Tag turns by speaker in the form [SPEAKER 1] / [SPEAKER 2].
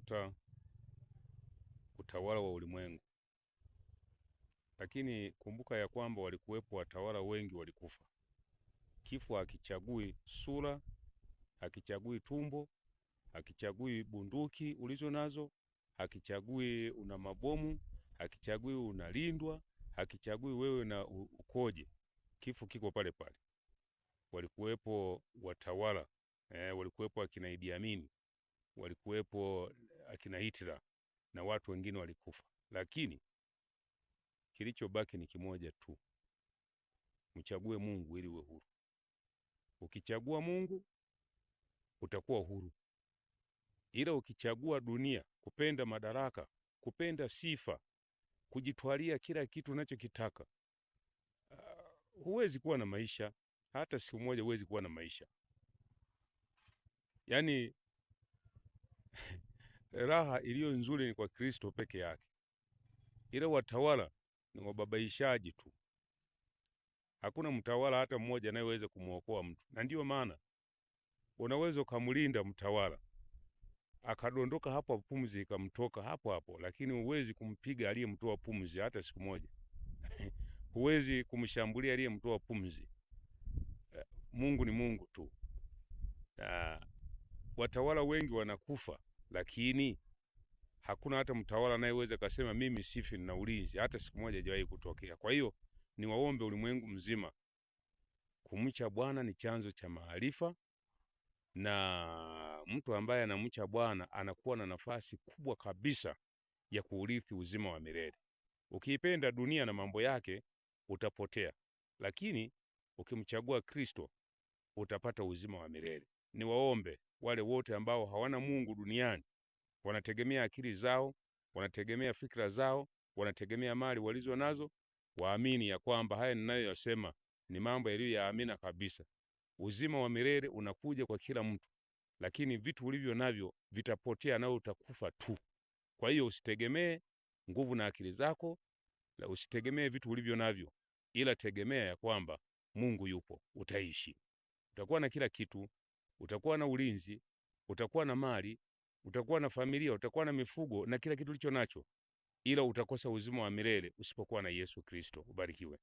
[SPEAKER 1] kutafuta utawala wa ulimwengu, lakini kumbuka ya kwamba walikuwepo watawala wengi walikufa. Kifo hakichagui sura, hakichagui tumbo, hakichagui bunduki ulizo nazo, hakichagui una mabomu, hakichagui unalindwa, hakichagui wewe na ukoje. Kifo kiko pale pale. Walikuwepo watawala walikuwepo akina Idi Amin, walikuwepo akina Hitler na watu wengine walikufa, lakini kilichobaki ni kimoja tu: mchague Mungu ili uwe huru. Ukichagua Mungu utakuwa huru, ila ukichagua dunia, kupenda madaraka, kupenda sifa, kujitwalia kila kitu unachokitaka, huwezi kuwa na maisha. Hata siku moja huwezi kuwa na maisha. Yaani raha iliyo nzuri ni kwa Kristo peke yake, ila watawala ni wababaishaji tu. Hakuna mtawala hata mmoja anayeweza kumwokoa mtu, na ndiyo maana unaweza ukamlinda mtawala akadondoka hapo, pumzi ikamtoka hapo hapo, lakini huwezi kumpiga aliyemtoa pumzi hata siku moja. Huwezi kumshambulia aliyemtoa pumzi. Mungu ni Mungu tu. Watawala wengi wanakufa, lakini hakuna hata mtawala anayeweza kasema mimi sifi na ulinzi. Hata siku moja haijawahi kutokea. Kwa hiyo ni waombe ulimwengu mzima, kumcha Bwana ni chanzo cha maarifa, na mtu ambaye anamcha Bwana anakuwa na nafasi kubwa kabisa ya kuurithi uzima wa milele. Ukiipenda dunia na mambo yake utapotea, lakini ukimchagua Kristo utapata uzima wa milele. Ni waombe wale wote ambao hawana Mungu duniani, wanategemea akili zao, wanategemea fikra zao, wanategemea mali walizo nazo, waamini ya kwamba haya ninayoyasema ni mambo yaliyo ya amina kabisa. Uzima wa milele unakuja kwa kila mtu, lakini vitu ulivyo navyo vitapotea, nao utakufa tu. Kwa hiyo usitegemee nguvu na akili zako, la usitegemee vitu ulivyo navyo, ila tegemea ya kwamba Mungu yupo, utaishi. Utakuwa na kila kitu, utakuwa na ulinzi, utakuwa na mali, utakuwa na familia, utakuwa na mifugo na kila kitu ulicho nacho, ila utakosa uzima wa milele usipokuwa na Yesu Kristo. Ubarikiwe.